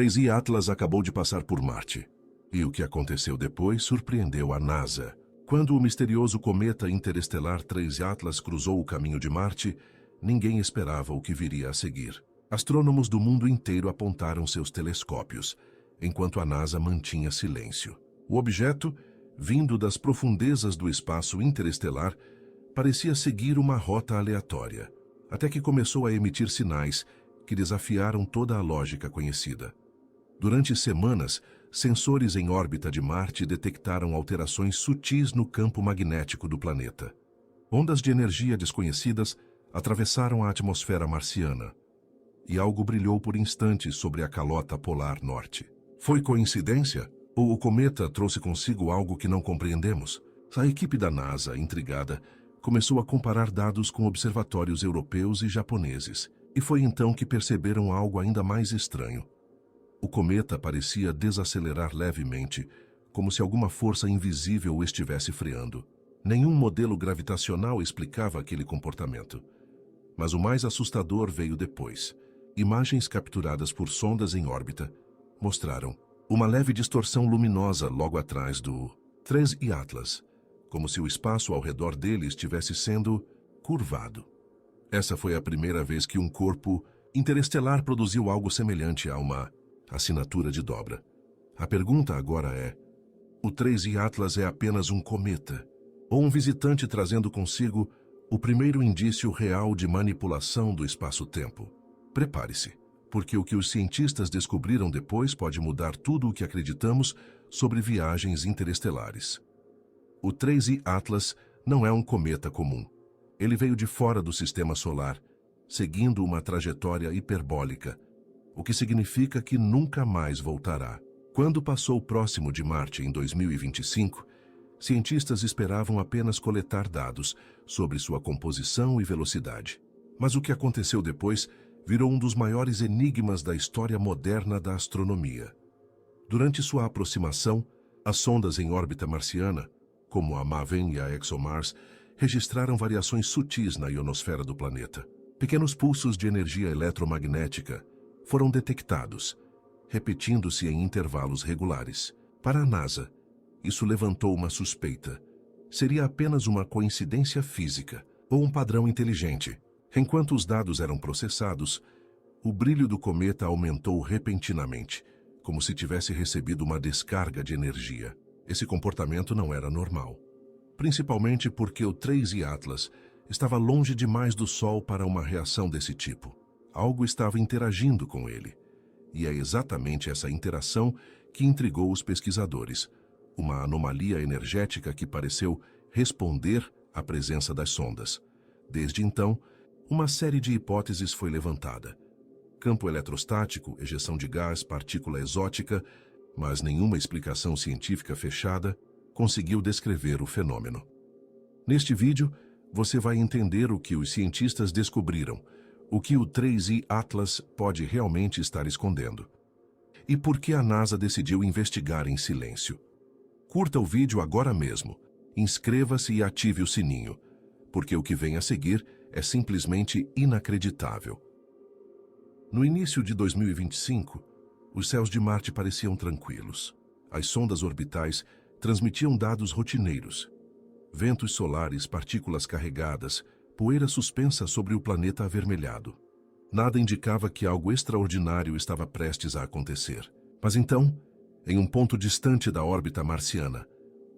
3I Atlas acabou de passar por Marte. E o que aconteceu depois surpreendeu a NASA. Quando o misterioso cometa interestelar 3I Atlas cruzou o caminho de Marte, ninguém esperava o que viria a seguir. Astrônomos do mundo inteiro apontaram seus telescópios, enquanto a NASA mantinha silêncio. O objeto, vindo das profundezas do espaço interestelar, parecia seguir uma rota aleatória, até que começou a emitir sinais que desafiaram toda a lógica conhecida. Durante semanas, sensores em órbita de Marte detectaram alterações sutis no campo magnético do planeta. Ondas de energia desconhecidas atravessaram a atmosfera marciana, e algo brilhou por instantes sobre a calota polar norte. Foi coincidência? Ou o cometa trouxe consigo algo que não compreendemos? A equipe da NASA, intrigada, começou a comparar dados com observatórios europeus e japoneses, e foi então que perceberam algo ainda mais estranho. O cometa parecia desacelerar levemente, como se alguma força invisível o estivesse freando. Nenhum modelo gravitacional explicava aquele comportamento. Mas o mais assustador veio depois. Imagens capturadas por sondas em órbita mostraram uma leve distorção luminosa logo atrás do 3I Atlas, como se o espaço ao redor dele estivesse sendo curvado. Essa foi a primeira vez que um corpo interestelar produziu algo semelhante a uma assinatura de dobra. A pergunta agora é: o 3I Atlas é apenas um cometa, ou um visitante trazendo consigo o primeiro indício real de manipulação do espaço-tempo? Prepare-se, porque o que os cientistas descobriram depois pode mudar tudo o que acreditamos sobre viagens interestelares. O 3I Atlas não é um cometa comum. Ele veio de fora do sistema solar, seguindo uma trajetória hiperbólica, o que significa que nunca mais voltará. Quando passou próximo de Marte em 2025, cientistas esperavam apenas coletar dados sobre sua composição e velocidade. Mas o que aconteceu depois virou um dos maiores enigmas da história moderna da astronomia. Durante sua aproximação, as sondas em órbita marciana, como a MAVEN e a ExoMars, registraram variações sutis na ionosfera do planeta. Pequenos pulsos de energia eletromagnética foram detectados, repetindo-se em intervalos regulares. Para a NASA, isso levantou uma suspeita. Seria apenas uma coincidência física ou um padrão inteligente. Enquanto os dados eram processados, o brilho do cometa aumentou repentinamente, como se tivesse recebido uma descarga de energia. Esse comportamento não era normal, principalmente porque o 3I Atlas estava longe demais do Sol para uma reação desse tipo. Algo estava interagindo com ele, e é exatamente essa interação que intrigou os pesquisadores, uma anomalia energética que pareceu responder à presença das sondas. Desde então, uma série de hipóteses foi levantada. Campo eletrostático, ejeção de gás, partícula exótica, mas nenhuma explicação científica fechada conseguiu descrever o fenômeno. Neste vídeo, você vai entender o que os cientistas descobriram, o que o 3I Atlas pode realmente estar escondendo, e por que a NASA decidiu investigar em silêncio. Curta o vídeo agora mesmo, inscreva-se e ative o sininho, porque o que vem a seguir é simplesmente inacreditável. No início de 2025, os céus de Marte pareciam tranquilos. As sondas orbitais transmitiam dados rotineiros. Ventos solares, partículas carregadas, poeira suspensa sobre o planeta avermelhado. Nada indicava que algo extraordinário estava prestes a acontecer. Mas então, em um ponto distante da órbita marciana,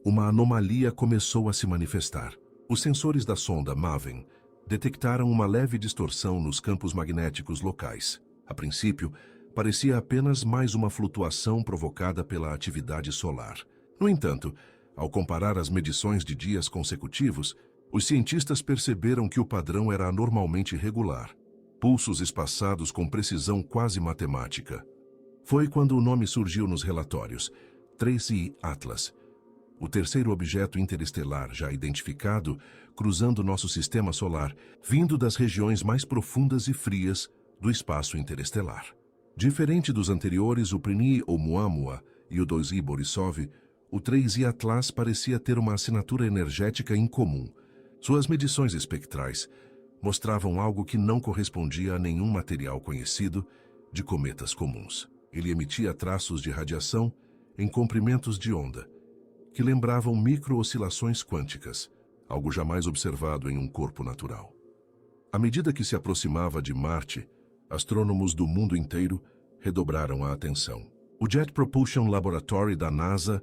uma anomalia começou a se manifestar. Os sensores da sonda MAVEN detectaram uma leve distorção nos campos magnéticos locais. A princípio, parecia apenas mais uma flutuação provocada pela atividade solar. No entanto, ao comparar as medições de dias consecutivos, os cientistas perceberam que o padrão era anormalmente regular, pulsos espaçados com precisão quase matemática. Foi quando o nome surgiu nos relatórios, 3I Atlas, o terceiro objeto interestelar já identificado cruzando nosso sistema solar, vindo das regiões mais profundas e frias do espaço interestelar. Diferente dos anteriores, o 3I Oumuamua e o 2I Borisov, o 3I Atlas parecia ter uma assinatura energética incomum. Suas medições espectrais mostravam algo que não correspondia a nenhum material conhecido de cometas comuns. Ele emitia traços de radiação em comprimentos de onda, que lembravam micro-oscilações quânticas, algo jamais observado em um corpo natural. À medida que se aproximava de Marte, astrônomos do mundo inteiro redobraram a atenção. O Jet Propulsion Laboratory da NASA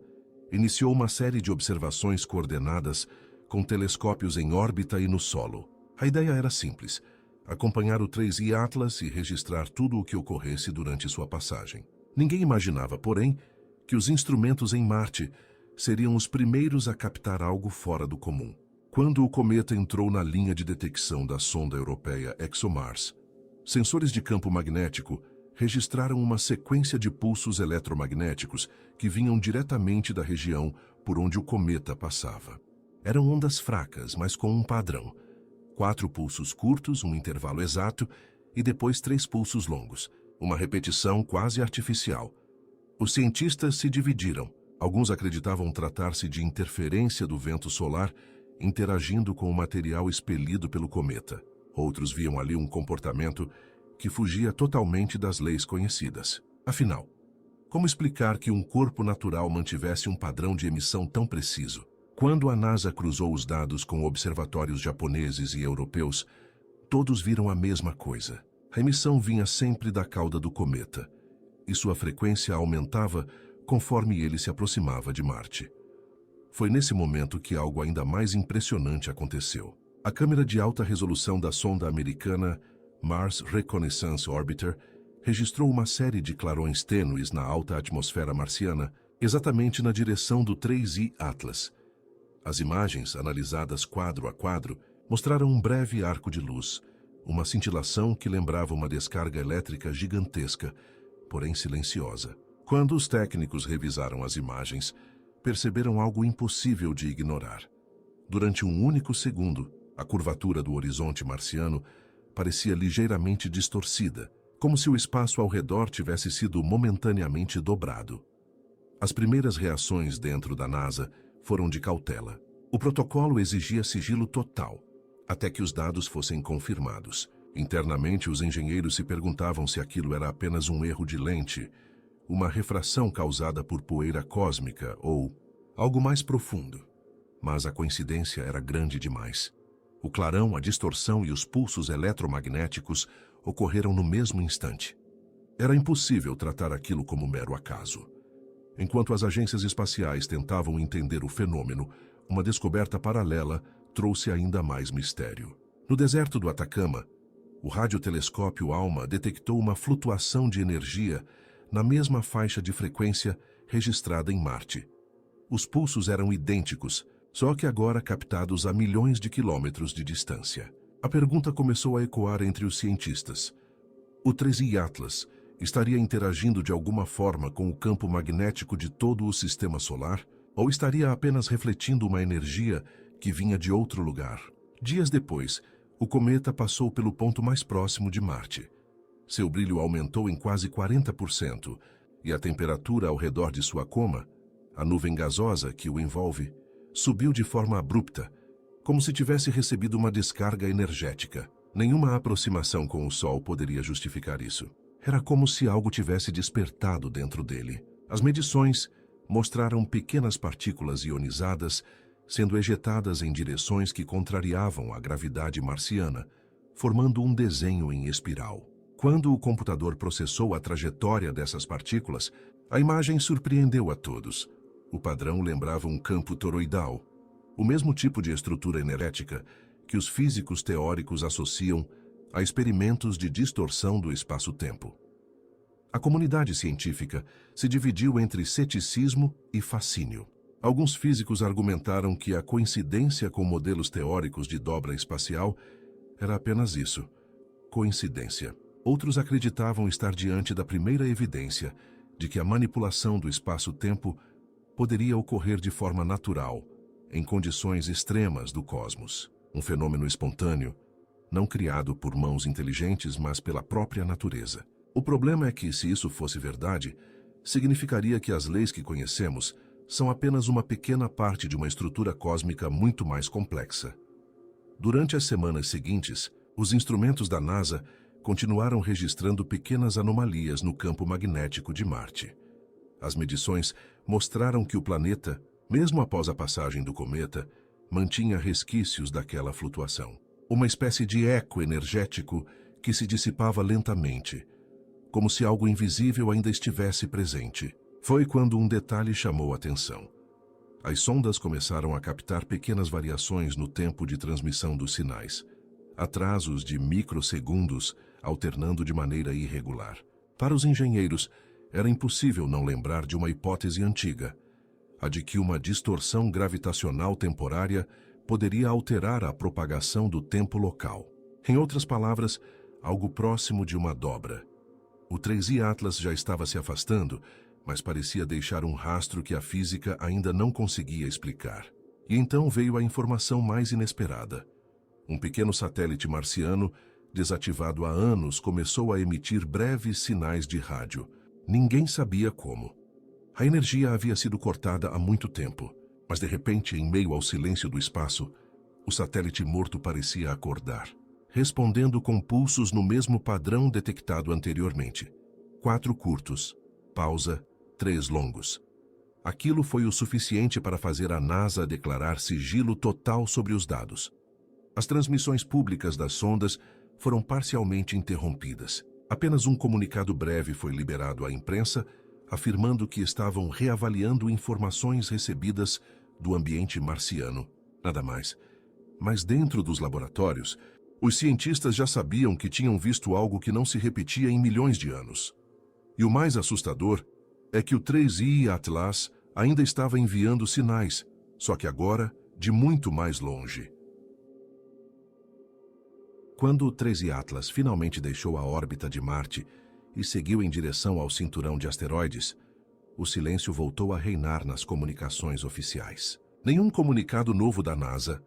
iniciou uma série de observações coordenadas com telescópios em órbita e no solo. A ideia era simples: acompanhar o 3I Atlas e registrar tudo o que ocorresse durante sua passagem. Ninguém imaginava, porém, que os instrumentos em Marte seriam os primeiros a captar algo fora do comum. Quando o cometa entrou na linha de detecção da sonda europeia ExoMars, sensores de campo magnético registraram uma sequência de pulsos eletromagnéticos que vinham diretamente da região por onde o cometa passava. Eram ondas fracas, mas com um padrão: 4 pulsos curtos, um intervalo exato, e depois 3 pulsos longos, uma repetição quase artificial. Os cientistas se dividiram. Alguns acreditavam tratar-se de interferência do vento solar interagindo com o material expelido pelo cometa. Outros viam ali um comportamento que fugia totalmente das leis conhecidas. Afinal, como explicar que um corpo natural mantivesse um padrão de emissão tão preciso? Quando a NASA cruzou os dados com observatórios japoneses e europeus, todos viram a mesma coisa. A emissão vinha sempre da cauda do cometa, e sua frequência aumentava conforme ele se aproximava de Marte. Foi nesse momento que algo ainda mais impressionante aconteceu. A câmera de alta resolução da sonda americana Mars Reconnaissance Orbiter registrou uma série de clarões tênues na alta atmosfera marciana, exatamente na direção do 3I Atlas. As imagens, analisadas quadro a quadro, mostraram um breve arco de luz, uma cintilação que lembrava uma descarga elétrica gigantesca, porém silenciosa. Quando os técnicos revisaram as imagens, perceberam algo impossível de ignorar. Durante um único segundo, a curvatura do horizonte marciano parecia ligeiramente distorcida, como se o espaço ao redor tivesse sido momentaneamente dobrado. As primeiras reações dentro da NASA foram de cautela. O protocolo exigia sigilo total, até que os dados fossem confirmados. Internamente, os engenheiros se perguntavam se aquilo era apenas um erro de lente, uma refração causada por poeira cósmica ou algo mais profundo. Mas a coincidência era grande demais. O clarão, a distorção e os pulsos eletromagnéticos ocorreram no mesmo instante. Era impossível tratar aquilo como mero acaso. Enquanto as agências espaciais tentavam entender o fenômeno, uma descoberta paralela trouxe ainda mais mistério. No deserto do Atacama, o radiotelescópio ALMA detectou uma flutuação de energia na mesma faixa de frequência registrada em Marte. Os pulsos eram idênticos, só que agora captados a milhões de quilômetros de distância. A pergunta começou a ecoar entre os cientistas. O 3I Atlas estaria interagindo de alguma forma com o campo magnético de todo o sistema solar? Ou estaria apenas refletindo uma energia que vinha de outro lugar? Dias depois, o cometa passou pelo ponto mais próximo de Marte. Seu brilho aumentou em quase 40%, e a temperatura ao redor de sua coma, a nuvem gasosa que o envolve, subiu de forma abrupta, como se tivesse recebido uma descarga energética. Nenhuma aproximação com o Sol poderia justificar isso. Era como se algo tivesse despertado dentro dele. As medições mostraram pequenas partículas ionizadas sendo ejetadas em direções que contrariavam a gravidade marciana, formando um desenho em espiral. Quando o computador processou a trajetória dessas partículas, a imagem surpreendeu a todos. O padrão lembrava um campo toroidal, o mesmo tipo de estrutura energética que os físicos teóricos associam a experimentos de distorção do espaço-tempo. A comunidade científica se dividiu entre ceticismo e fascínio. Alguns físicos argumentaram que a coincidência com modelos teóricos de dobra espacial era apenas isso, coincidência. Outros acreditavam estar diante da primeira evidência de que a manipulação do espaço-tempo poderia ocorrer de forma natural, em condições extremas do cosmos. Um fenômeno espontâneo, não criado por mãos inteligentes, mas pela própria natureza. O problema é que, se isso fosse verdade, significaria que as leis que conhecemos são apenas uma pequena parte de uma estrutura cósmica muito mais complexa. Durante as semanas seguintes, os instrumentos da NASA continuaram registrando pequenas anomalias no campo magnético de Marte. As medições mostraram que o planeta, mesmo após a passagem do cometa, mantinha resquícios daquela flutuação. Uma espécie de eco energético que se dissipava lentamente, como se algo invisível ainda estivesse presente. Foi quando um detalhe chamou a atenção. As sondas começaram a captar pequenas variações no tempo de transmissão dos sinais, atrasos de microsegundos alternando de maneira irregular. Para os engenheiros, era impossível não lembrar de uma hipótese antiga, a de que uma distorção gravitacional temporária poderia alterar a propagação do tempo local. Em outras palavras, algo próximo de uma dobra. O 3I Atlas já estava se afastando, mas parecia deixar um rastro que a física ainda não conseguia explicar. E então veio a informação mais inesperada. Um pequeno satélite marciano, desativado há anos, começou a emitir breves sinais de rádio. Ninguém sabia como. A energia havia sido cortada há muito tempo, mas de repente, em meio ao silêncio do espaço, o satélite morto parecia acordar, respondendo com pulsos no mesmo padrão detectado anteriormente. 4 curtos, pausa, 3 longos. Aquilo foi o suficiente para fazer a NASA declarar sigilo total sobre os dados. As transmissões públicas das sondas foram parcialmente interrompidas. Apenas um comunicado breve foi liberado à imprensa, afirmando que estavam reavaliando informações recebidas do ambiente marciano. Nada mais. Mas dentro dos laboratórios, os cientistas já sabiam que tinham visto algo que não se repetia em milhões de anos. E o mais assustador é que o 3I Atlas ainda estava enviando sinais, só que agora de muito mais longe. Quando o 3I Atlas finalmente deixou a órbita de Marte e seguiu em direção ao cinturão de asteroides, o silêncio voltou a reinar nas comunicações oficiais. Nenhum comunicado novo da NASA,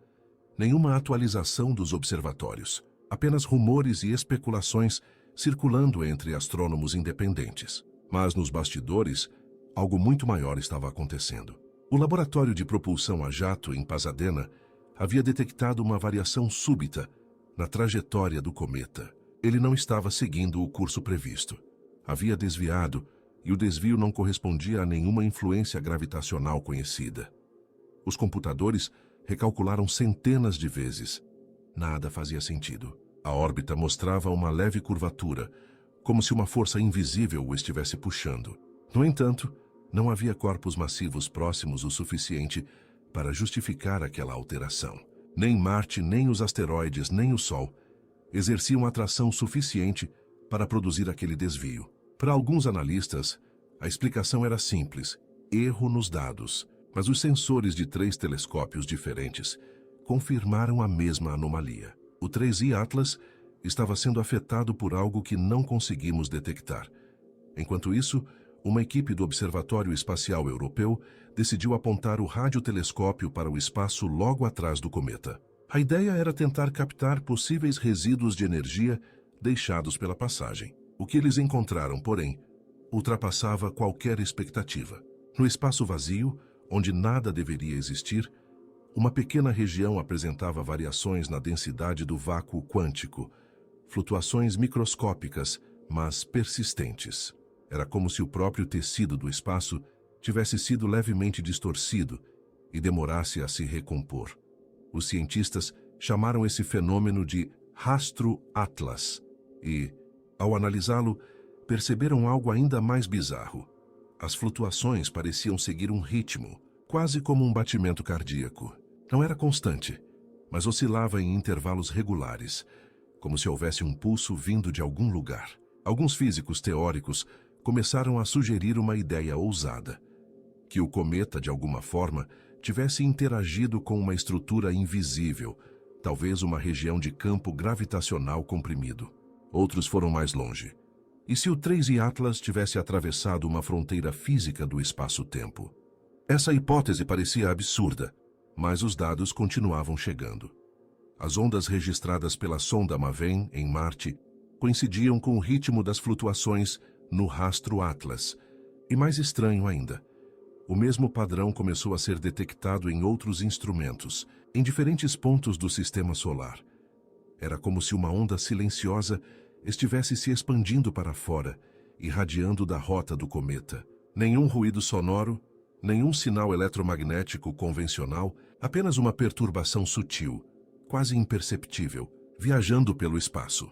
nenhuma atualização dos observatórios, apenas rumores e especulações circulando entre astrônomos independentes. Mas nos bastidores, algo muito maior estava acontecendo. O laboratório de propulsão a jato em Pasadena havia detectado uma variação súbita na trajetória do cometa. Ele não estava seguindo o curso previsto. Havia desviado, e o desvio não correspondia a nenhuma influência gravitacional conhecida. Os computadores recalcularam centenas de vezes. Nada fazia sentido. A órbita mostrava uma leve curvatura, como se uma força invisível o estivesse puxando. No entanto, não havia corpos massivos próximos o suficiente para justificar aquela alteração. Nem Marte, nem os asteroides, nem o Sol exerciam atração suficiente para produzir aquele desvio. Para alguns analistas, a explicação era simples: erro nos dados. Mas os sensores de 3 telescópios diferentes confirmaram a mesma anomalia. O 3I Atlas estava sendo afetado por algo que não conseguimos detectar. Enquanto isso, uma equipe do Observatório Espacial Europeu decidiu apontar o radiotelescópio para o espaço logo atrás do cometa. A ideia era tentar captar possíveis resíduos de energia deixados pela passagem. O que eles encontraram, porém, ultrapassava qualquer expectativa. No espaço vazio, onde nada deveria existir, uma pequena região apresentava variações na densidade do vácuo quântico, flutuações microscópicas, mas persistentes. Era como se o próprio tecido do espaço tivesse sido levemente distorcido e demorasse a se recompor. Os cientistas chamaram esse fenômeno de rastro Atlas e, ao analisá-lo, perceberam algo ainda mais bizarro. As flutuações pareciam seguir um ritmo, quase como um batimento cardíaco. Não era constante, mas oscilava em intervalos regulares, como se houvesse um pulso vindo de algum lugar. Alguns físicos teóricos começaram a sugerir uma ideia ousada: que o cometa, de alguma forma, tivesse interagido com uma estrutura invisível, talvez uma região de campo gravitacional comprimido. Outros foram mais longe. E se o 3I Atlas tivesse atravessado uma fronteira física do espaço-tempo? Essa hipótese parecia absurda, mas os dados continuavam chegando. As ondas registradas pela sonda MAVEN, em Marte, coincidiam com o ritmo das flutuações no rastro Atlas. E mais estranho ainda, o mesmo padrão começou a ser detectado em outros instrumentos, em diferentes pontos do sistema solar. Era como se uma onda silenciosa estivesse se expandindo para fora, irradiando da rota do cometa. Nenhum ruído sonoro, nenhum sinal eletromagnético convencional, apenas uma perturbação sutil, quase imperceptível, viajando pelo espaço.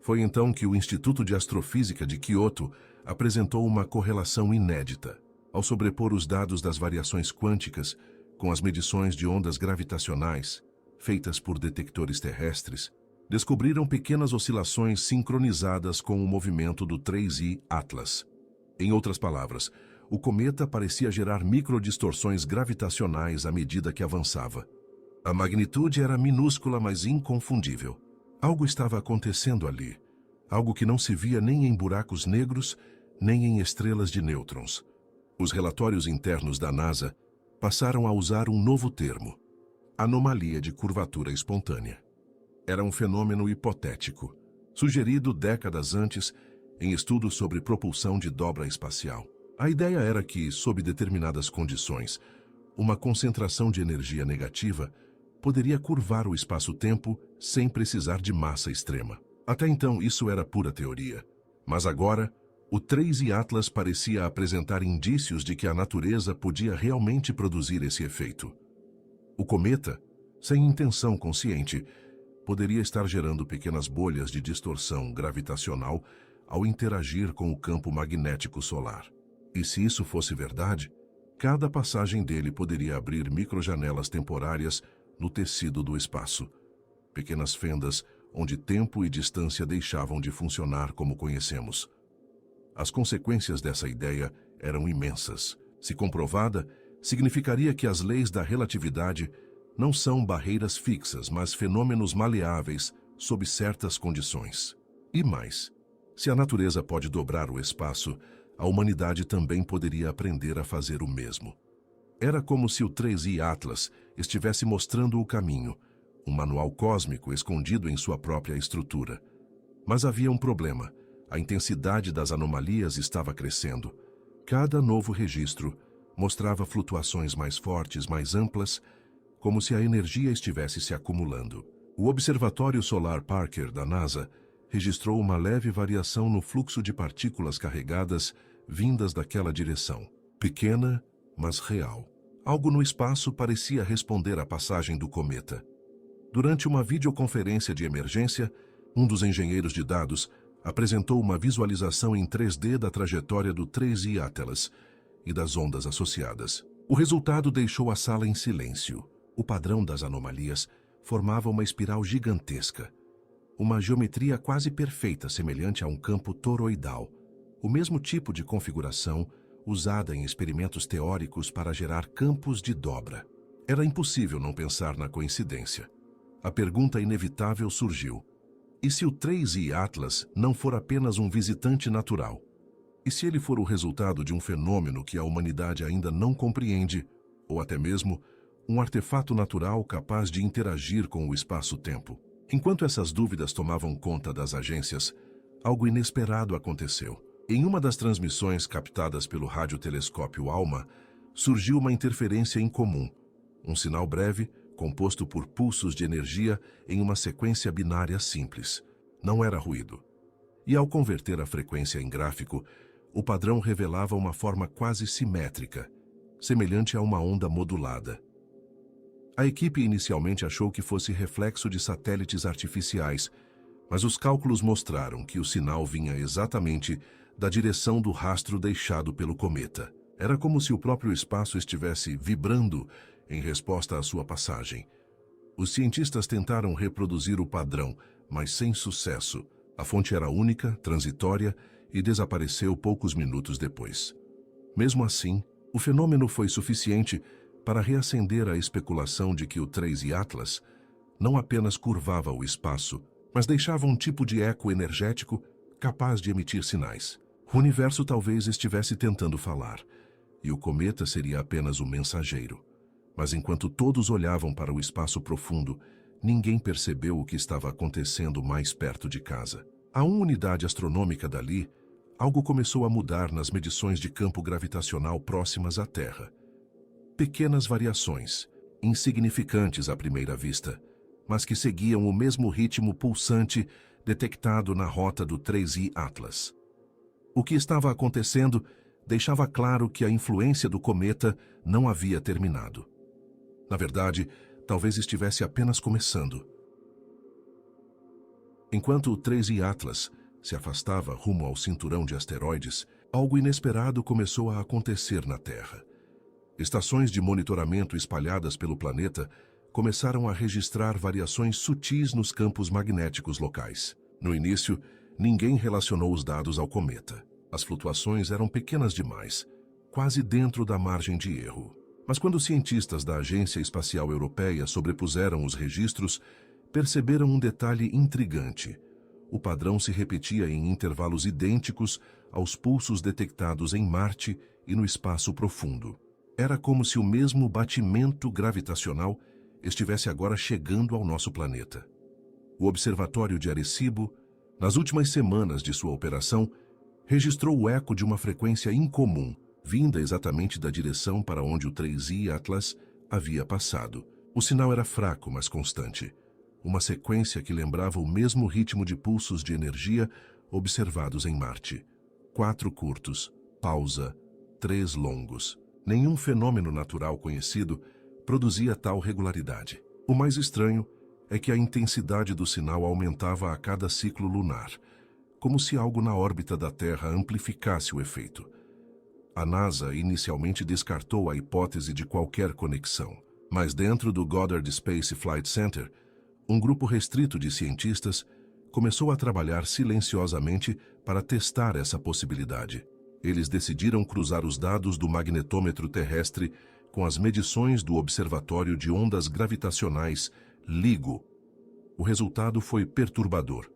Foi então que o Instituto de Astrofísica de Kyoto apresentou uma correlação inédita. Ao sobrepor os dados das variações quânticas com as medições de ondas gravitacionais, feitas por detectores terrestres, descobriram pequenas oscilações sincronizadas com o movimento do 3I Atlas. Em outras palavras, o cometa parecia gerar microdistorções gravitacionais à medida que avançava. A magnitude era minúscula, mas inconfundível. Algo estava acontecendo ali, algo que não se via nem em buracos negros, nem em estrelas de nêutrons. Os relatórios internos da NASA passaram a usar um novo termo: anomalia de curvatura espontânea. Era um fenômeno hipotético, sugerido décadas antes em estudos sobre propulsão de dobra espacial. A ideia era que, sob determinadas condições, uma concentração de energia negativa poderia curvar o espaço-tempo sem precisar de massa extrema. Até então, isso era pura teoria. Mas agora, o 3I Atlas parecia apresentar indícios de que a natureza podia realmente produzir esse efeito. O cometa, sem intenção consciente, poderia estar gerando pequenas bolhas de distorção gravitacional ao interagir com o campo magnético solar. E se isso fosse verdade, cada passagem dele poderia abrir microjanelas temporárias no tecido do espaço, pequenas fendas onde tempo e distância deixavam de funcionar como conhecemos. As consequências dessa ideia eram imensas. Se comprovada, significaria que as leis da relatividade não são barreiras fixas, mas fenômenos maleáveis sob certas condições. E mais, se a natureza pode dobrar o espaço, a humanidade também poderia aprender a fazer o mesmo. Era como se o 3I Atlas estivesse mostrando o caminho, um manual cósmico escondido em sua própria estrutura. Mas havia um problema: a intensidade das anomalias estava crescendo. Cada novo registro mostrava flutuações mais fortes, mais amplas, como se a energia estivesse se acumulando. O Observatório Solar Parker da NASA registrou uma leve variação no fluxo de partículas carregadas vindas daquela direção. Pequena, mas real. Algo no espaço parecia responder à passagem do cometa. Durante uma videoconferência de emergência, um dos engenheiros de dados apresentou uma visualização em 3D da trajetória do 3I Atlas e das ondas associadas. O resultado deixou a sala em silêncio. O padrão das anomalias formava uma espiral gigantesca, uma geometria quase perfeita semelhante a um campo toroidal, o mesmo tipo de configuração usada em experimentos teóricos para gerar campos de dobra. Era impossível não pensar na coincidência. A pergunta inevitável surgiu: e se o 3I Atlas não for apenas um visitante natural? E se ele for o resultado de um fenômeno que a humanidade ainda não compreende, ou até mesmo um artefato natural capaz de interagir com o espaço-tempo? Enquanto essas dúvidas tomavam conta das agências, algo inesperado aconteceu. Em uma das transmissões captadas pelo radiotelescópio ALMA, surgiu uma interferência incomum, um sinal breve, composto por pulsos de energia em uma sequência binária simples. Não era ruído. E ao converter a frequência em gráfico, o padrão revelava uma forma quase simétrica, semelhante a uma onda modulada. A equipe inicialmente achou que fosse reflexo de satélites artificiais, mas os cálculos mostraram que o sinal vinha exatamente da direção do rastro deixado pelo cometa. Era como se o próprio espaço estivesse vibrando em resposta à sua passagem. Os cientistas tentaram reproduzir o padrão, mas sem sucesso. A fonte era única, transitória e desapareceu poucos minutos depois. Mesmo assim, o fenômeno foi suficiente para reacender a especulação de que o 3I Atlas não apenas curvava o espaço, mas deixava um tipo de eco energético capaz de emitir sinais. O universo talvez estivesse tentando falar, e o cometa seria apenas o mensageiro. Mas enquanto todos olhavam para o espaço profundo, ninguém percebeu o que estava acontecendo mais perto de casa. A 1 unidade astronômica dali, algo começou a mudar nas medições de campo gravitacional próximas à Terra. Pequenas variações, insignificantes à primeira vista, mas que seguiam o mesmo ritmo pulsante detectado na rota do 3I Atlas. O que estava acontecendo deixava claro que a influência do cometa não havia terminado. Na verdade, talvez estivesse apenas começando. Enquanto o 3I Atlas se afastava rumo ao cinturão de asteroides, algo inesperado começou a acontecer na Terra. Estações de monitoramento espalhadas pelo planeta começaram a registrar variações sutis nos campos magnéticos locais. No início, ninguém relacionou os dados ao cometa. As flutuações eram pequenas demais, quase dentro da margem de erro. Mas quando os cientistas da Agência Espacial Europeia sobrepuseram os registros, perceberam um detalhe intrigante. O padrão se repetia em intervalos idênticos aos pulsos detectados em Marte e no espaço profundo. Era como se o mesmo batimento gravitacional estivesse agora chegando ao nosso planeta. O Observatório de Arecibo, nas últimas semanas de sua operação, registrou o eco de uma frequência incomum, vinda exatamente da direção para onde o 3I Atlas havia passado. O sinal era fraco, mas constante. Uma sequência que lembrava o mesmo ritmo de pulsos de energia observados em Marte. 4 curtos, pausa, 3 longos. Nenhum fenômeno natural conhecido produzia tal regularidade. O mais estranho é que a intensidade do sinal aumentava a cada ciclo lunar, como se algo na órbita da Terra amplificasse o efeito. A NASA inicialmente descartou a hipótese de qualquer conexão, mas dentro do Goddard Space Flight Center, um grupo restrito de cientistas começou a trabalhar silenciosamente para testar essa possibilidade. Eles decidiram cruzar os dados do magnetômetro terrestre com as medições do Observatório de Ondas Gravitacionais, LIGO. O resultado foi perturbador.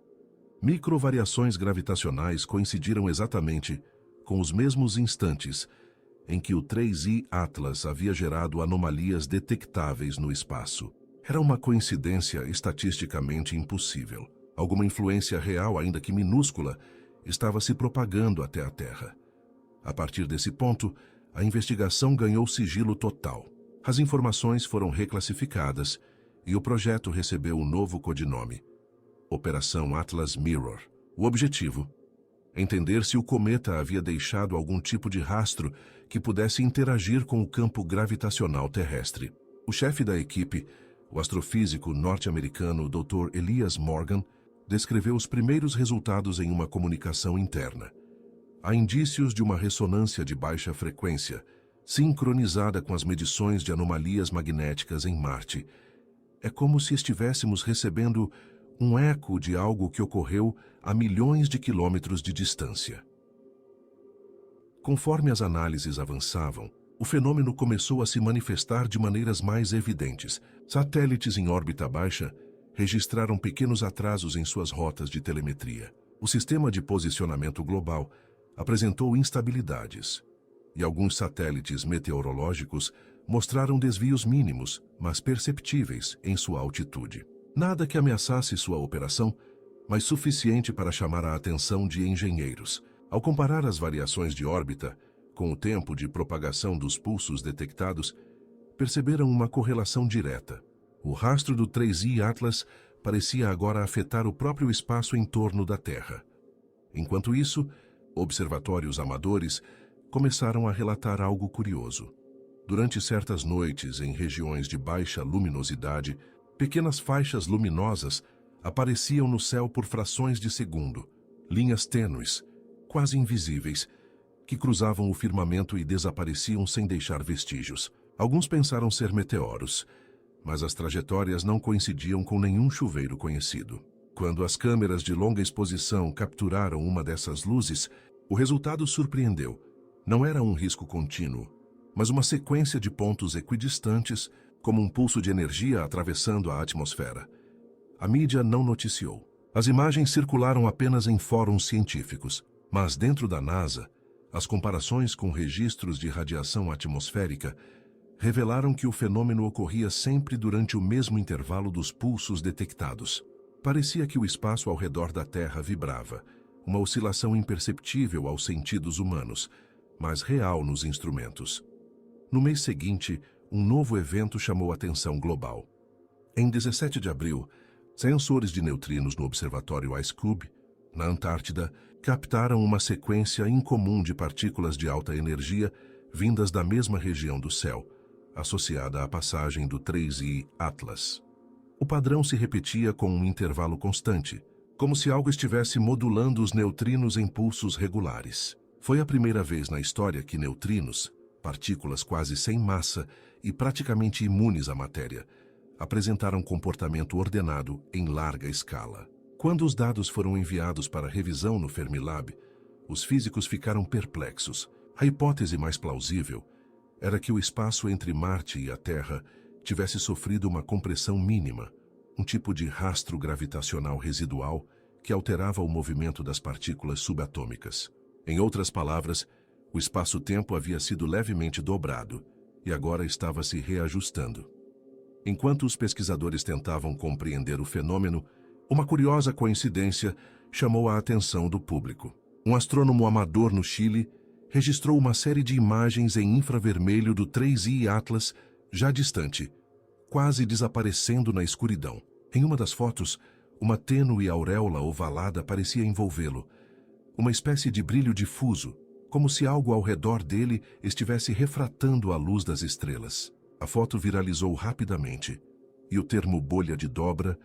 Microvariações gravitacionais coincidiram exatamente com os mesmos instantes em que o 3I Atlas havia gerado anomalias detectáveis no espaço. Era uma coincidência estatisticamente impossível. Alguma influência real, ainda que minúscula, estava se propagando até a Terra. A partir desse ponto, a investigação ganhou sigilo total. As informações foram reclassificadas e o projeto recebeu um novo codinome: Operação Atlas Mirror. O objetivo: entender se o cometa havia deixado algum tipo de rastro que pudesse interagir com o campo gravitacional terrestre. O chefe da equipe, o astrofísico norte-americano Dr. Elias Morgan, descreveu os primeiros resultados em uma comunicação interna. Há indícios de uma ressonância de baixa frequência, sincronizada com as medições de anomalias magnéticas em Marte. É como se estivéssemos recebendo um eco de algo que ocorreu a milhões de quilômetros de distância. Conforme as análises avançavam, o fenômeno começou a se manifestar de maneiras mais evidentes. Satélites em órbita baixa registraram pequenos atrasos em suas rotas de telemetria. O sistema de posicionamento global apresentou instabilidades, e alguns satélites meteorológicos mostraram desvios mínimos, mas perceptíveis em sua altitude. Nada que ameaçasse sua operação, mas suficiente para chamar a atenção de engenheiros. Ao comparar as variações de órbita com o tempo de propagação dos pulsos detectados, perceberam uma correlação direta. O rastro do 3I Atlas parecia agora afetar o próprio espaço em torno da Terra. Enquanto isso, observatórios amadores começaram a relatar algo curioso. Durante certas noites, em regiões de baixa luminosidade, pequenas faixas luminosas apareciam no céu por frações de segundo, linhas tênues, quase invisíveis, que cruzavam o firmamento e desapareciam sem deixar vestígios. Alguns pensaram ser meteoros, mas as trajetórias não coincidiam com nenhum chuveiro conhecido. Quando as câmeras de longa exposição capturaram uma dessas luzes, o resultado surpreendeu. Não era um risco contínuo, mas uma sequência de pontos equidistantes, como um pulso de energia atravessando a atmosfera. A mídia não noticiou. As imagens circularam apenas em fóruns científicos, mas dentro da NASA, as comparações com registros de radiação atmosférica revelaram que o fenômeno ocorria sempre durante o mesmo intervalo dos pulsos detectados. Parecia que o espaço ao redor da Terra vibrava, uma oscilação imperceptível aos sentidos humanos, mas real nos instrumentos. No mês seguinte, um novo evento chamou a atenção global. Em 17 de abril, Sensores de neutrinos no Observatório IceCube, na Antártida, captaram uma sequência incomum de partículas de alta energia vindas da mesma região do céu, associada à passagem do 3I Atlas. O padrão se repetia com um intervalo constante, como se algo estivesse modulando os neutrinos em pulsos regulares. Foi a primeira vez na história que neutrinos, partículas quase sem massa e praticamente imunes à matéria, apresentaram comportamento ordenado em larga escala. Quando os dados foram enviados para revisão no Fermilab, os físicos ficaram perplexos. A hipótese mais plausível era que o espaço entre Marte e a Terra tivesse sofrido uma compressão mínima, um tipo de rastro gravitacional residual que alterava o movimento das partículas subatômicas. Em outras palavras, o espaço-tempo havia sido levemente dobrado e agora estava se reajustando. Enquanto os pesquisadores tentavam compreender o fenômeno, uma curiosa coincidência chamou a atenção do público. Um astrônomo amador no Chile registrou uma série de imagens em infravermelho do 3I Atlas já distante, quase desaparecendo na escuridão. Em uma das fotos, uma tênue auréola ovalada parecia envolvê-lo, uma espécie de brilho difuso, como se algo ao redor dele estivesse refratando a luz das estrelas. A foto viralizou rapidamente, e o termo bolha de dobra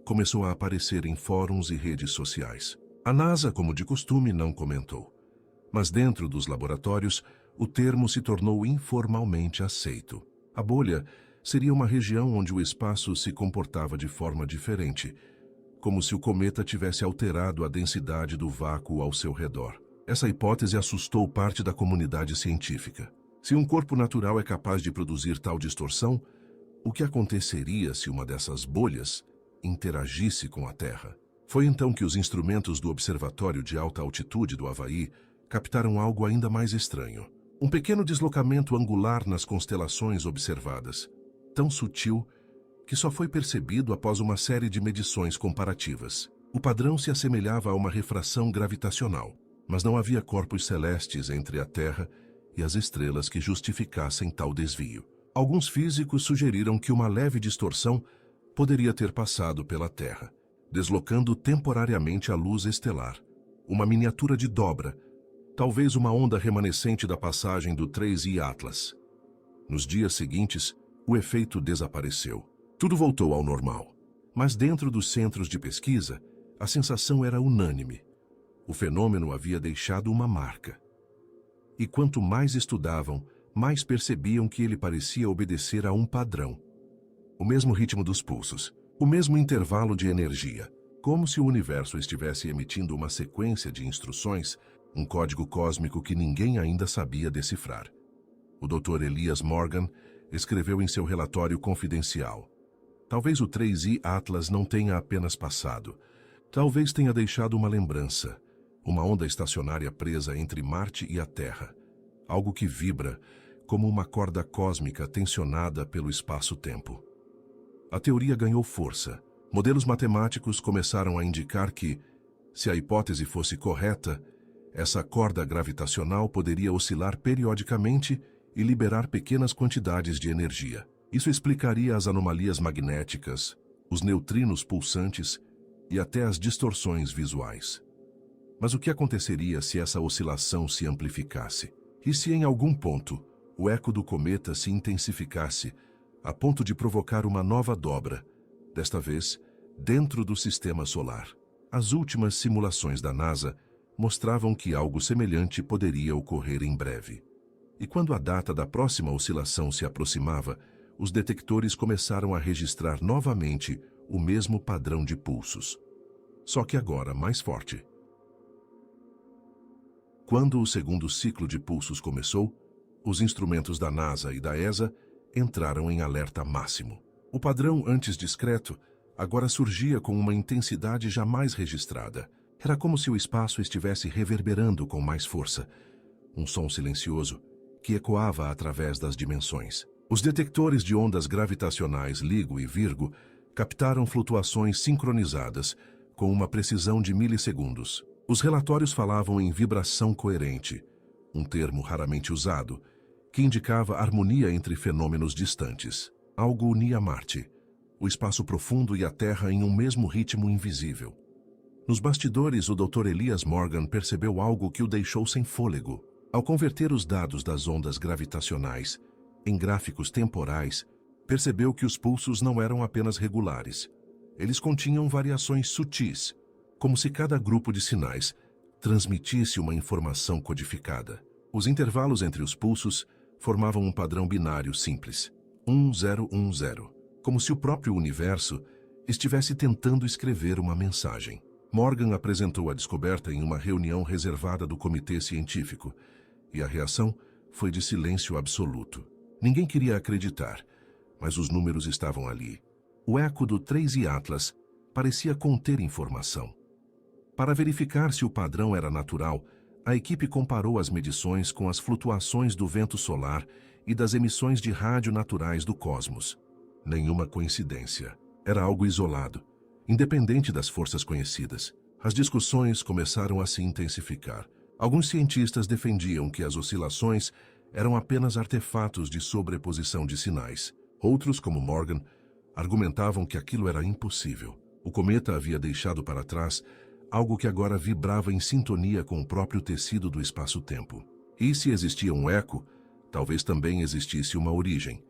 começou a aparecer em fóruns e redes sociais. A NASA, como de costume, não comentou. Mas dentro dos laboratórios, o termo se tornou informalmente aceito. A bolha seria uma região onde o espaço se comportava de forma diferente, como se o cometa tivesse alterado a densidade do vácuo ao seu redor. Essa hipótese assustou parte da comunidade científica. Se um corpo natural é capaz de produzir tal distorção, o que aconteceria se uma dessas bolhas interagisse com a Terra? Foi então que os instrumentos do Observatório de Alta Altitude do Havaí captaram algo ainda mais estranho. Um pequeno deslocamento angular nas constelações observadas, tão sutil que só foi percebido após uma série de medições comparativas. O padrão se assemelhava a uma refração gravitacional, mas não havia corpos celestes entre a Terra e as estrelas que justificassem tal desvio. Alguns físicos sugeriram que uma leve distorção poderia ter passado pela Terra, deslocando temporariamente a luz estelar, uma miniatura de dobra, talvez uma onda remanescente da passagem do 3I Atlas. Nos dias seguintes, o efeito desapareceu. Tudo voltou ao normal. Mas dentro dos centros de pesquisa, a sensação era unânime. O fenômeno havia deixado uma marca. E quanto mais estudavam, mais percebiam que ele parecia obedecer a um padrão. O mesmo ritmo dos pulsos, o mesmo intervalo de energia, como se o universo estivesse emitindo uma sequência de instruções, um código cósmico que ninguém ainda sabia decifrar. O Dr. Elias Morgan escreveu em seu relatório confidencial: talvez o 3I Atlas não tenha apenas passado. Talvez tenha deixado uma lembrança, uma onda estacionária presa entre Marte e a Terra, algo que vibra como uma corda cósmica tensionada pelo espaço-tempo. A teoria ganhou força. Modelos matemáticos começaram a indicar que, se a hipótese fosse correta, essa corda gravitacional poderia oscilar periodicamente e liberar pequenas quantidades de energia. Isso explicaria as anomalias magnéticas, os neutrinos pulsantes e até as distorções visuais. Mas o que aconteceria se essa oscilação se amplificasse? E se em algum ponto o eco do cometa se intensificasse a ponto de provocar uma nova dobra, desta vez dentro do sistema solar? As últimas simulações da NASA mostravam que algo semelhante poderia ocorrer em breve. E quando a data da próxima oscilação se aproximava, os detectores começaram a registrar novamente o mesmo padrão de pulsos, só que agora mais forte. Quando o segundo ciclo de pulsos começou, os instrumentos da NASA e da ESA entraram em alerta máximo. O padrão antes discreto agora surgia com uma intensidade jamais registrada. Era como se o espaço estivesse reverberando com mais força, um som silencioso que ecoava através das dimensões. Os detectores de ondas gravitacionais LIGO e Virgo captaram flutuações sincronizadas com uma precisão de milissegundos. Os relatórios falavam em vibração coerente, um termo raramente usado, que indicava harmonia entre fenômenos distantes. Algo unia Marte, o espaço profundo e a Terra em um mesmo ritmo invisível. Nos bastidores, o Dr. Elias Morgan percebeu algo que o deixou sem fôlego. Ao converter os dados das ondas gravitacionais em gráficos temporais, percebeu que os pulsos não eram apenas regulares. Eles continham variações sutis, como se cada grupo de sinais transmitisse uma informação codificada. Os intervalos entre os pulsos formavam um padrão binário simples, 1010, como se o próprio universo estivesse tentando escrever uma mensagem. Morgan apresentou a descoberta em uma reunião reservada do comitê científico, e a reação foi de silêncio absoluto. Ninguém queria acreditar, mas os números estavam ali. O eco do 3i Atlas parecia conter informação. Para verificar se o padrão era natural, a equipe comparou as medições com as flutuações do vento solar e das emissões de rádio naturais do cosmos. Nenhuma coincidência. Era algo isolado, independente das forças conhecidas. As discussões começaram a se intensificar. Alguns cientistas defendiam que as oscilações eram apenas artefatos de sobreposição de sinais. Outros, como Morgan, argumentavam que aquilo era impossível. O cometa havia deixado para trás algo que agora vibrava em sintonia com o próprio tecido do espaço-tempo. E se existia um eco, talvez também existisse uma origem,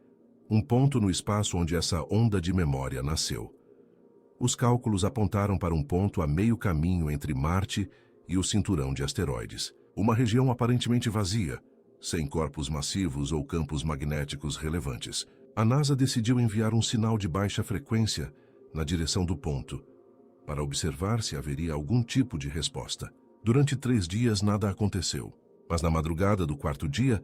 um ponto no espaço onde essa onda de memória nasceu. Os cálculos apontaram para um ponto a meio caminho entre Marte e o cinturão de asteroides. Uma região aparentemente vazia, sem corpos massivos ou campos magnéticos relevantes. A NASA decidiu enviar um sinal de baixa frequência na direção do ponto, para observar se haveria algum tipo de resposta. Durante 3 dias nada aconteceu, mas na madrugada do 4º dia,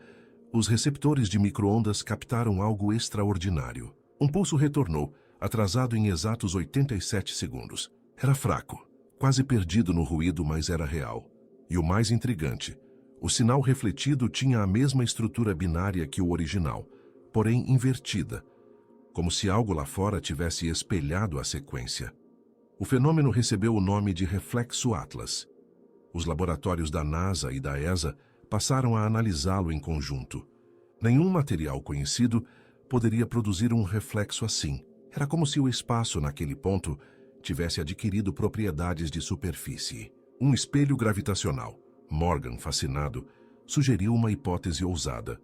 os receptores de micro-ondas captaram algo extraordinário. Um pulso retornou, atrasado em exatos 87 segundos. Era fraco, quase perdido no ruído, mas era real. E o mais intrigante, o sinal refletido tinha a mesma estrutura binária que o original, porém invertida, como se algo lá fora tivesse espelhado a sequência. O fenômeno recebeu o nome de reflexo Atlas. Os laboratórios da NASA e da ESA passaram a analisá-lo em conjunto. Nenhum material conhecido poderia produzir um reflexo assim. Era como se o espaço naquele ponto tivesse adquirido propriedades de superfície. Um espelho gravitacional. Morgan, fascinado, sugeriu uma hipótese ousada.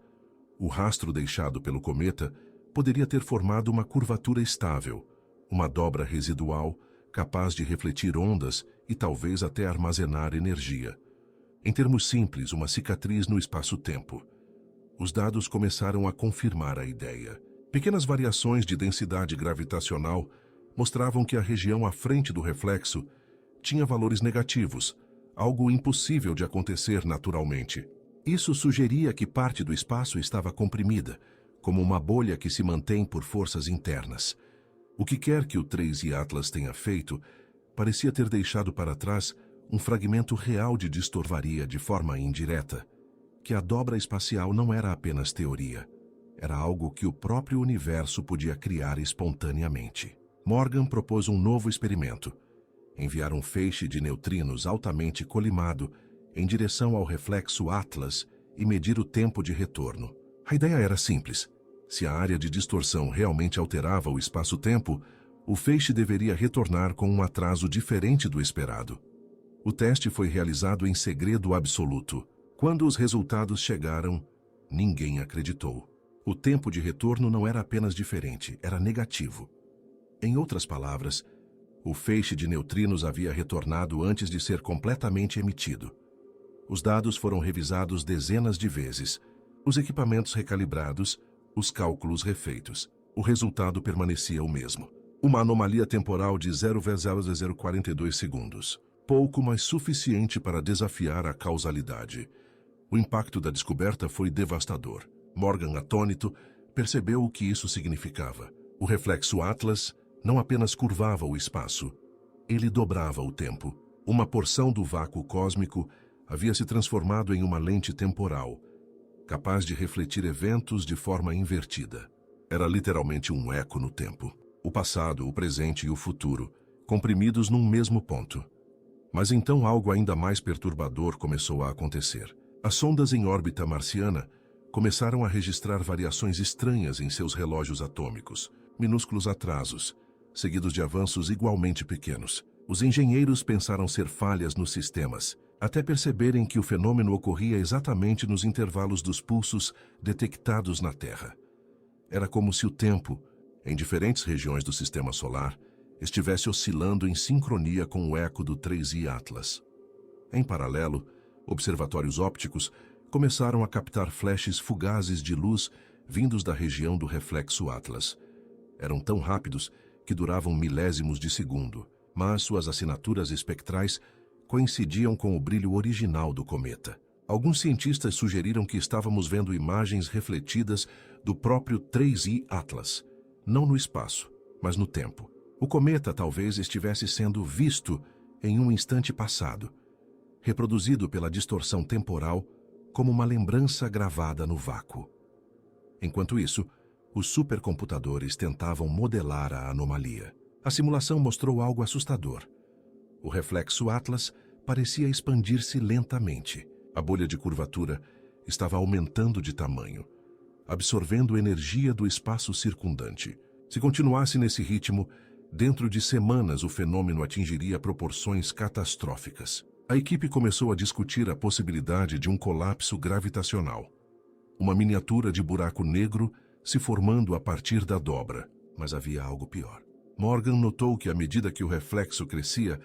O rastro deixado pelo cometa poderia ter formado uma curvatura estável, uma dobra residual capaz de refletir ondas e talvez até armazenar energia. Em termos simples, uma cicatriz no espaço-tempo. Os dados começaram a confirmar a ideia. Pequenas variações de densidade gravitacional mostravam que a região à frente do reflexo tinha valores negativos, algo impossível de acontecer naturalmente. Isso sugeria que parte do espaço estava comprimida, como uma bolha que se mantém por forças internas. O que quer que o 3i Atlas tenha feito, parecia ter deixado para trás um fragmento real de distorvaria de forma indireta, que a dobra espacial não era apenas teoria, era algo que o próprio universo podia criar espontaneamente. Morgan propôs um novo experimento: enviar um feixe de neutrinos altamente colimado em direção ao reflexo Atlas e medir o tempo de retorno. A ideia era simples. Se a área de distorção realmente alterava o espaço-tempo, o feixe deveria retornar com um atraso diferente do esperado. O teste foi realizado em segredo absoluto. Quando os resultados chegaram, ninguém acreditou. O tempo de retorno não era apenas diferente, era negativo. Em outras palavras, o feixe de neutrinos havia retornado antes de ser completamente emitido. Os dados foram revisados dezenas de vezes, os equipamentos recalibrados, os cálculos refeitos. O resultado permanecia o mesmo. Uma anomalia temporal de 0,042 segundos. Pouco, mas suficiente para desafiar a causalidade. O impacto da descoberta foi devastador. Morgan, atônito, percebeu o que isso significava. O reflexo Atlas não apenas curvava o espaço, ele dobrava o tempo. Uma porção do vácuo cósmico havia se transformado em uma lente temporal, capaz de refletir eventos de forma invertida. Era literalmente um eco no tempo. O passado, o presente e o futuro, comprimidos num mesmo ponto. Mas então algo ainda mais perturbador começou a acontecer. As sondas em órbita marciana começaram a registrar variações estranhas em seus relógios atômicos, minúsculos atrasos, seguidos de avanços igualmente pequenos. Os engenheiros pensaram ser falhas nos sistemas, até perceberem que o fenômeno ocorria exatamente nos intervalos dos pulsos detectados na Terra. Era como se o tempo, em diferentes regiões do Sistema Solar, estivesse oscilando em sincronia com o eco do 3I Atlas. Em paralelo, observatórios ópticos começaram a captar flashes fugazes de luz vindos da região do reflexo Atlas. Eram tão rápidos que duravam milésimos de segundo, mas suas assinaturas espectrais coincidiam com o brilho original do cometa. Alguns cientistas sugeriram que estávamos vendo imagens refletidas do próprio 3I Atlas, não no espaço, mas no tempo. O cometa talvez estivesse sendo visto em um instante passado, reproduzido pela distorção temporal como uma lembrança gravada no vácuo. Enquanto isso, os supercomputadores tentavam modelar a anomalia. A simulação mostrou algo assustador. O reflexo Atlas parecia expandir-se lentamente. A bolha de curvatura estava aumentando de tamanho, absorvendo energia do espaço circundante. Se continuasse nesse ritmo, dentro de semanas o fenômeno atingiria proporções catastróficas. A equipe começou a discutir a possibilidade de um colapso gravitacional. Uma miniatura de buraco negro se formando a partir da dobra. Mas havia algo pior. Morgan notou que à medida que o reflexo crescia,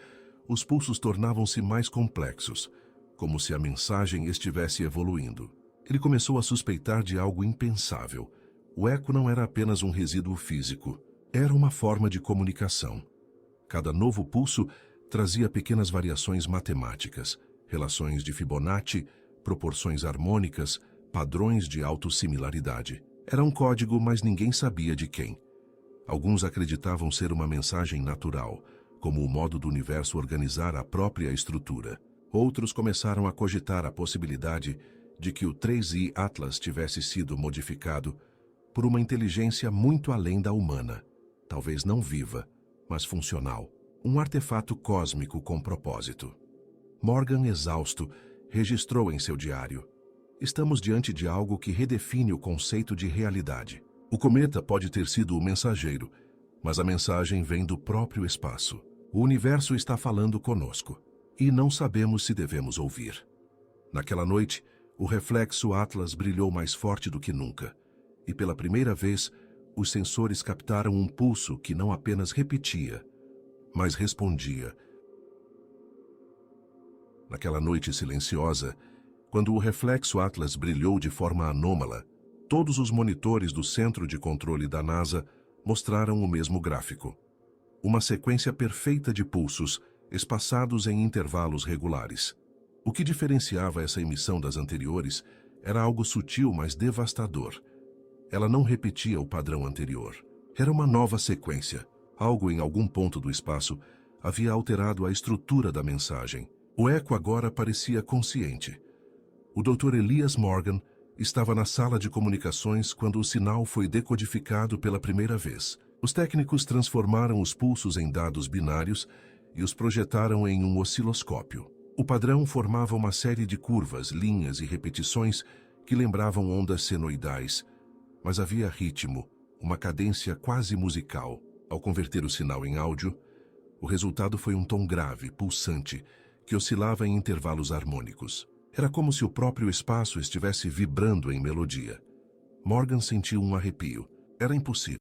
os pulsos tornavam-se mais complexos, como se a mensagem estivesse evoluindo. Ele começou a suspeitar de algo impensável. O eco não era apenas um resíduo físico, era uma forma de comunicação. Cada novo pulso trazia pequenas variações matemáticas, relações de Fibonacci, proporções harmônicas, padrões de autossimilaridade. Era um código, mas ninguém sabia de quem. Alguns acreditavam ser uma mensagem natural, como o modo do universo organizar a própria estrutura. Outros começaram a cogitar a possibilidade de que o 3I Atlas tivesse sido modificado por uma inteligência muito além da humana, talvez não viva, mas funcional, um artefato cósmico com propósito. Morgan, exausto, registrou em seu diário: estamos diante de algo que redefine o conceito de realidade. O cometa pode ter sido o mensageiro, mas a mensagem vem do próprio espaço. O universo está falando conosco, e não sabemos se devemos ouvir. Naquela noite, o reflexo Atlas brilhou mais forte do que nunca, e pela primeira vez, os sensores captaram um pulso que não apenas repetia, mas respondia. Naquela noite silenciosa, quando o reflexo Atlas brilhou de forma anômala, todos os monitores do centro de controle da NASA mostraram o mesmo gráfico. Uma sequência perfeita de pulsos, espaçados em intervalos regulares. O que diferenciava essa emissão das anteriores era algo sutil, mas devastador. Ela não repetia o padrão anterior. Era uma nova sequência. Algo em algum ponto do espaço havia alterado a estrutura da mensagem. O eco agora parecia consciente. O Dr. Elias Morgan estava na sala de comunicações quando o sinal foi decodificado pela primeira vez. Os técnicos transformaram os pulsos em dados binários e os projetaram em um osciloscópio. O padrão formava uma série de curvas, linhas e repetições que lembravam ondas senoidais, mas havia ritmo, uma cadência quase musical. Ao converter o sinal em áudio, o resultado foi um tom grave, pulsante, que oscilava em intervalos harmônicos. Era como se o próprio espaço estivesse vibrando em melodia. Morgan sentiu um arrepio. Era impossível.